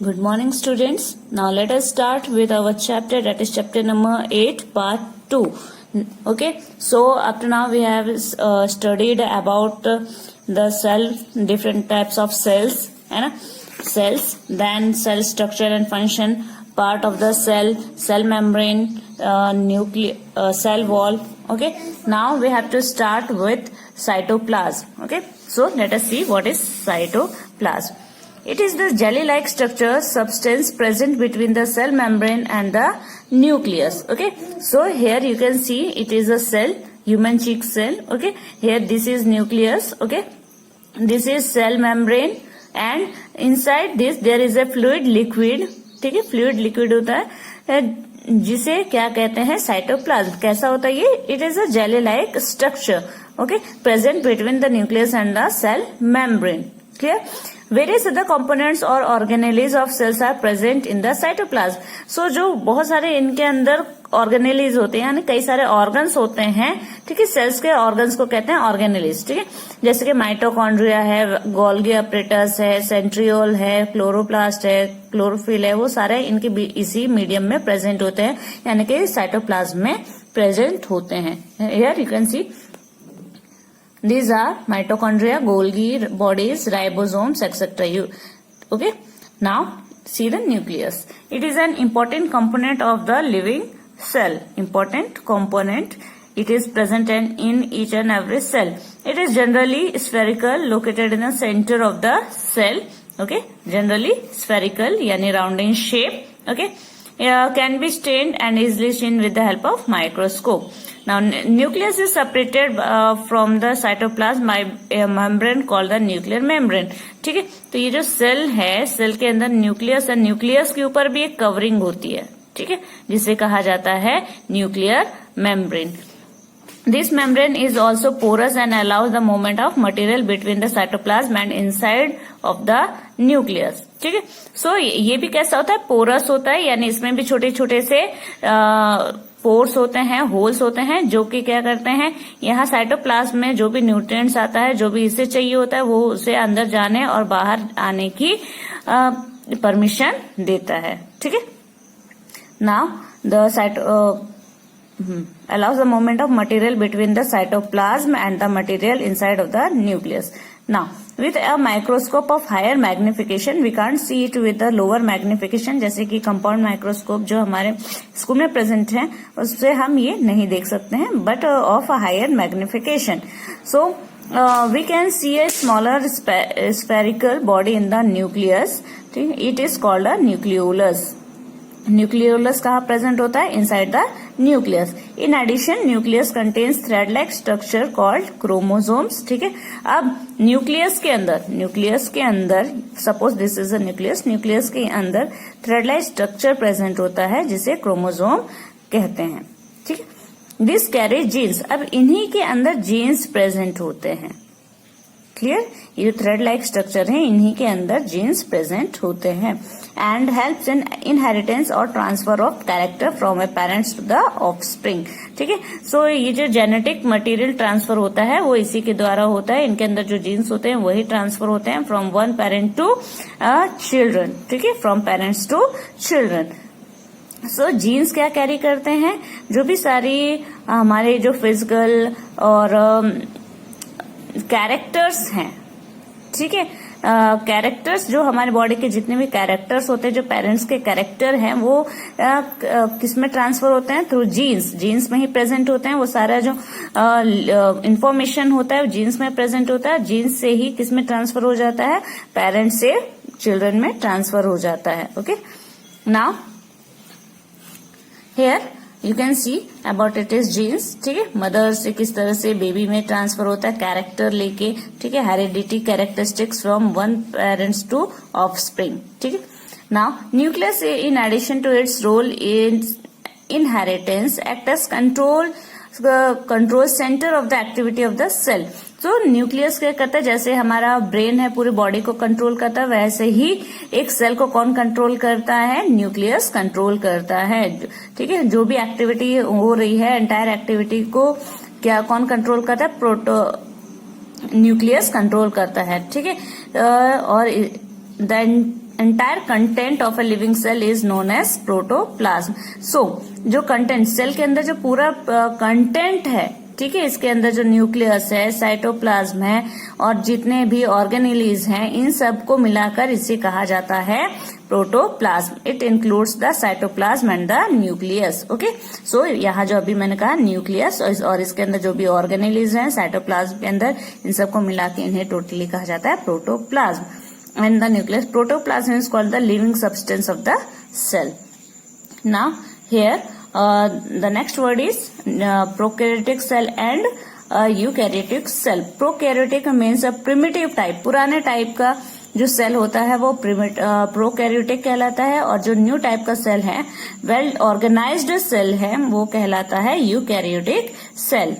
Good morning, students. Now let us start with our chapter, that is chapter number 8, part 2. Okay, so up to now we have studied about the cell, different types of cells, cells, then cell structure and function, part of the cell membrane, cell wall. Okay, now we have to start with cytoplasm. Okay, so let us see what is cytoplasm. It is the jelly-like structure substance present between the cell membrane and the nucleus. Okay, so here you can see it is a cell, human cheek cell. Okay, here this is nucleus. Okay, this is cell membrane and inside this there is a fluid liquid. ठीक है, fluid liquid होता है जिसे क्या कहते हैं, cytoplasm. कैसा होता है ये? It is a jelly like structure. Okay, present between the nucleus and the cell membrane. Clear? Various other components और organelles of cells are present in the cytoplasm. So जो बहुत सारे इनके अंदर organelles होते हैं, यानी कई सारे organs होते हैं. ठीक है, cells के organs को कहते हैं organelles. ठीक है, जैसे कि माइटोकॉन्ड्रिया है, गोल्गी अपरेटस है, सेंट्रियोल है, क्लोरोप्लास्ट है, क्लोरोफिल है, वो सारे इनके इसी मीडियम में प्रेजेंट होते हैं, यानी कि साइटोप्लाज्म में प्रेजेंट होते हैं. Here you can see these are mitochondria, Golgi bodies, ribosomes, etc. Okay. Now see the nucleus. It is an important component of the living cell. Important component. It is present in each and every cell. It is generally spherical, located in the center of the cell. Okay. Generally spherical, yani round in shape. Okay. Can be stained and easily seen with the help of microscope. Now nucleus is separated from the cytoplasm by a membrane called the nuclear membrane. ठीक है, तो ये जो cell है, cell के अंदर nucleus है, nucleus के ऊपर भी एक कवरिंग होती है. ठीक है, जिसे कहा जाता है nuclear membrane. This membrane is also porous and allows the movement of material between the cytoplasm and inside of the nucleus. ठीक है, सो ये भी कैसा होता है? पोरस होता है, यानी इसमें भी छोटे छोटे से पोर्स होते हैं, होल्स होते हैं, जो कि क्या करते हैं, यहाँ साइटोप्लाज्म में जो भी न्यूट्रिएंट्स आता है, जो भी इसे चाहिए होता है, वो उसे अंदर जाने और बाहर आने की परमिशन देता है. ठीक है, now the allows the movement of material between the cytoplasm and the material inside of the nucleus. Now, with a microscope of higher magnification, we can't see it with the lower magnification. जैसे कि compound microscope जो हमारे school में present है, उससे हम ये नहीं देख सकते हैं, but of a higher magnification. So we can see a smaller spherical body in the nucleus. It is called a nucleolus. Nucleolus कहाँ प्रेजेंट होता है? Inside the nucleus. In addition nucleus contains thread like structure called chromosomes. ठीक है, अब nucleus के अंदर suppose this is a nucleus के अंदर थ्रेड लाइक स्ट्रक्चर प्रेजेंट होता है, जिसे क्रोमोसोम कहते हैं. ठीक है, दिस कैरी जीन्स. अब इन्हीं के अंदर जीन्स प्रेजेंट होते हैं. क्लियर? ये थ्रेड लाइक स्ट्रक्चर है, इन्हीं के अंदर जीन्स प्रेजेंट होते हैं. एंड हेल्प्स इन इनहेरिटेंस और transfer of character from a parents to the offspring. ठीक है, सो ये जो जेनेटिक मटेरियल ट्रांसफर होता है वो इसी के द्वारा होता है. इनके अंदर जो जीन्स होते हैं वही ट्रांसफर होते हैं from one parent to children. ठीक है, from parents to children. So genes क्या कैरी करते हैं? जो भी सारी हमारे जो फिजिकल और कैरेक्टर्स हैं. ठीक है, कैरेक्टर्स जो हमारे बॉडी के जितने भी कैरेक्टर्स होते हैं, जो पेरेंट्स के कैरेक्टर हैं, वो किस में ट्रांसफर होते हैं? थ्रू जीन्स में ही प्रेजेंट होते हैं. वो सारा जो इंफॉर्मेशन होता है जीन्स में प्रेजेंट होता है. जीन्स से ही किस में ट्रांसफर हो जाता है? पेरेंट्स से चिल्ड्रन में ट्रांसफर हो जाता है. Okay, now here you can see about it is genes. ठीक है, मदर से किस तरह से बेबी में ट्रांसफर होता है कैरेक्टर लेके. ठीक है, heredity characteristics from one parents to offspring. ठीक है, now nucleus in addition to its role in inheritance act as control centre of the activity of the cell. तो न्यूक्लियस क्या करता है? जैसे हमारा ब्रेन है पूरी बॉडी को कंट्रोल करता है, वैसे ही एक सेल को कौन कंट्रोल करता है? न्यूक्लियस कंट्रोल करता है. ठीक है, जो भी एक्टिविटी हो रही है, एंटायर एक्टिविटी को क्या कौन कंट्रोल करता है? न्यूक्लियस कंट्रोल करता है. ठीक है, और the entire content of a living cell is known as protoplasm. So जो कंटेंट सेल के अंदर जो पूरा कंटेंट है, ठीक है, इसके अंदर जो न्यूक्लियस है, साइटोप्लाज्म है और जितने भी ऑर्गेनेलीज हैं, इन सबको मिलाकर इसे कहा जाता है protoplasm. It includes the cytoplasm and the nucleus. Okay, so यहाँ जो अभी मैंने कहा न्यूक्लियस और इसके अंदर जो भी ऑर्गेनेलीज हैं साइटोप्लाज्म के अंदर, इन सबको मिला के इन्हें टोटली कहा जाता है protoplasm. And the nucleus, protoplasm is called the living substance of the cell. Now here the next word is prokaryotic cell and eukaryotic cell. Prokaryotic means a primitive type, पुराने टाइप का जो cell होता है वो prokaryotic कहलाता है, और जो न्यू टाइप का सेल है, वेल ऑर्गेनाइज्ड सेल है, वो कहलाता है eukaryotic cell.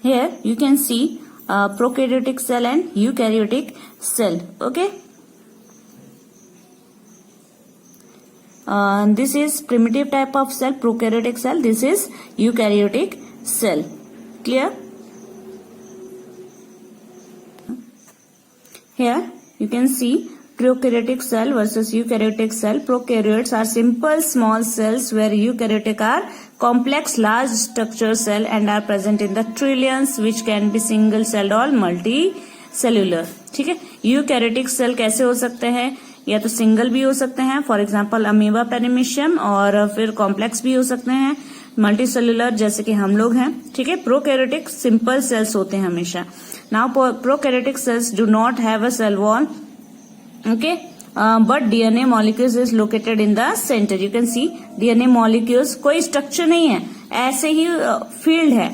Here you can see prokaryotic cell and eukaryotic cell. Okay. This is primitive type of cell, prokaryotic cell. This is eukaryotic cell. Clear? Here you can see prokaryotic cell versus eukaryotic cell. Prokaryotes are simple small cells, where eukaryotic are complex large structure cell and are present in the trillions, which can be single celled or multicellular. ठीक है, eukaryotic cell कैसे हो सकते हैं? या तो single भी हो सकते हैं, फॉर एग्जांपल अमीबा पेरिमीशियम, और फिर कॉम्प्लेक्स भी हो सकते हैं, मल्टीसेलुलर जैसे कि हम लोग हैं. ठीक है, प्रोकैरियोटिक सिंपल सेल्स होते हैं हमेशा. Now prokaryotic cells do not have a cell wall. Okay, but DNA molecules is located in the center. You can see DNA molecules, कोई स्ट्रक्चर नहीं है, ऐसे ही फील्ड है.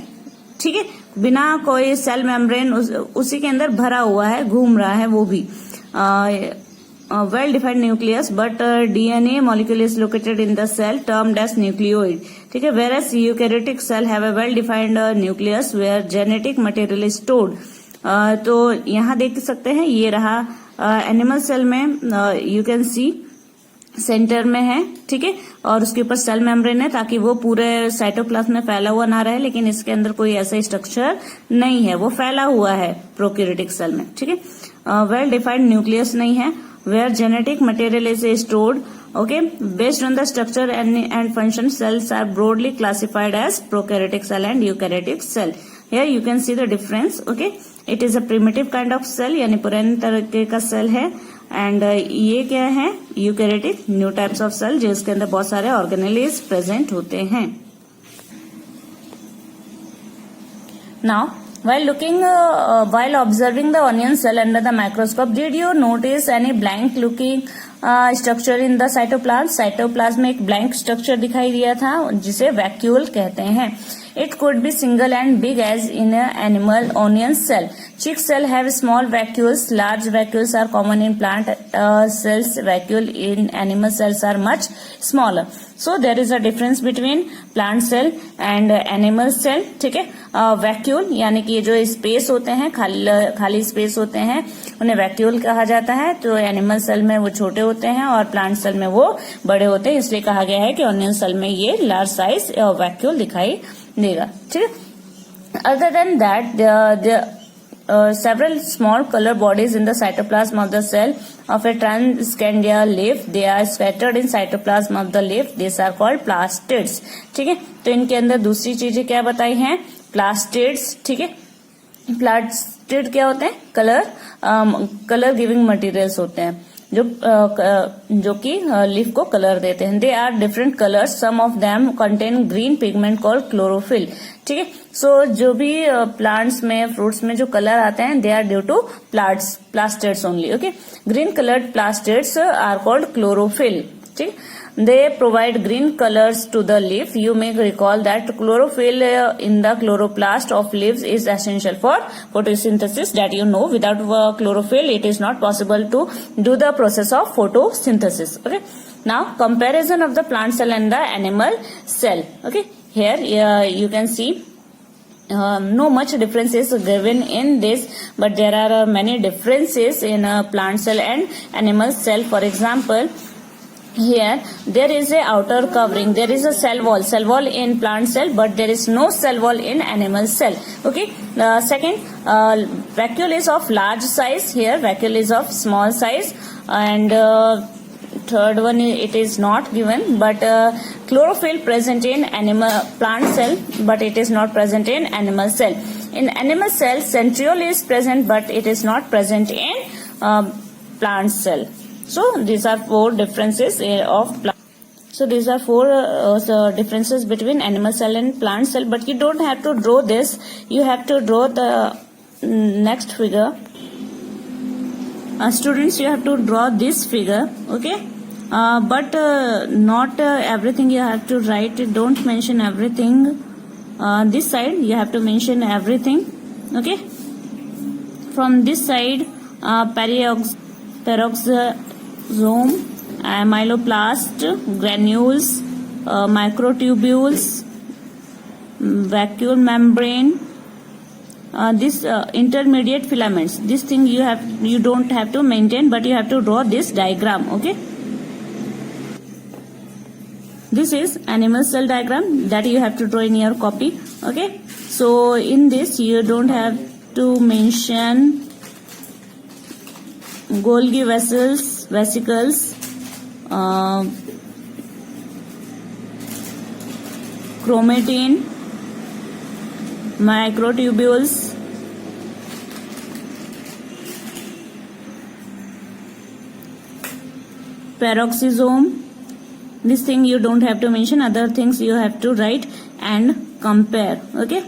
ठीक है, बिना कोई सेल मेम्ब्रेन उसी के अंदर भरा हुआ है, घूम रहा है वो भी. Well defined nucleus, but DNA molecule is located in the cell termed as nucleoid. ठीक है, whereas eukaryotic cell have a well defined nucleus where genetic material is stored. तो यहाँ देख सकते हैं, ये रहा एनिमल सेल में, यू कैन सी सेंटर में है. ठीक है, और उसके ऊपर सेल मेम्ब्रेन है ताकि वो पूरे साइटोप्लाज्म में फैला हुआ ना रहे, लेकिन इसके अंदर कोई ऐसा स्ट्रक्चर नहीं है, वो फैला हुआ है प्रोकैरियोटिक सेल में. ठीक है, वेल डिफाइंड न्यूक्लियस नहीं है, where genetic material is stored. Okay, based on the structure and function, cells are broadly classified as prokaryotic cell and eukaryotic cell. Here you can see the difference. Okay, it is a primitive kind of cell, यानी पुराने तरीके का cell है, and ये क्या है, eukaryotic new types of cell, जिसके अंदर बहुत सारे ऑर्गेनेलीज प्रेजेंट होते हैं. Now, while observing the onion cell under the microscope, did you notice any blank looking structure in the cytoplasm? Cytoplasm में एक ब्लैंक स्ट्रक्चर दिखाई दिया था, जिसे वैक्यूल कहते हैं. It could be single and big as in an animal onion cell. Chick cell have small vacuoles. Large vacuoles are common in plant cells. Vacuole in animal cells are much smaller. So there is a difference between plant cell and animal cell. ठीक है, vacuole यानी कि जो space होते हैं, खाली space होते हैं, उन्हें वैक्यूल कहा जाता है. तो एनिमल सेल में वो छोटे होते हैं और प्लांट सेल में वो बड़े होते हैं, इसलिए कहा गया है कि ऑनियन सेल में ये लार्ज साइज वैक्यूल दिखाई देगा. ठीक है, other than that several small color bodies in the cytoplasm of the cell of a Transcandia leaf. They are scattered in cytoplasm of the leaf. These are called plastids. ठीक है, तो इनके अंदर दूसरी चीजें क्या बताई हैं, plastids. ठीक है, प्लास्टिड क्या होते हैं, कलर गिविंग मटेरियल्स होते हैं, जो कि लीफ को कलर देते हैं. They are different colours, some of them contain green pigment called chlorophyll. ठीक है, सो जो भी प्लांट्स में, फ्रूट्स में जो कलर आते हैं, they are due to plastids only. Okay, green coloured plastids are called chlorophyll. ठीक, they provide green colors to the leaf. You may recall that chlorophyll in the chloroplast of leaves is essential for photosynthesis, that you know. Without chlorophyll it is not possible to do the process of photosynthesis. Okay, now comparison of the plant cell and the animal cell. Okay, here you can see no much difference is given in this, but there are many differences in plant cell and animal cell. For example, here there is a outer covering, there is a cell wall in plant cell, but there is no cell wall in animal cell. Okay. Second, vacuole is of large size, here vacuole is of small size, and third one it is not given, but chlorophyll present in plant cell, but it is not present in animal cell. In animal cell, centriole is present, but it is not present in plant cell. So these are four differences of plant. So these are four differences between animal cell and plant cell, but you don't have to draw this. You have to draw the next figure. Students, you have to draw this figure, okay? But not everything you have to write. Don't mention everything. This side you have to mention everything, okay? From this side, peroxisome, myeloplast, granules, microtubules, vacuole membrane, this intermediate filaments. This thing you don't have to maintain, but you have to draw this diagram, okay? This is animal cell diagram that you have to draw in your copy, okay? So in this you don't have to mention Golgi vesicles, chromatin, microtubules, peroxisome. This thing you don't have to mention, other things you have to write and compare, okay?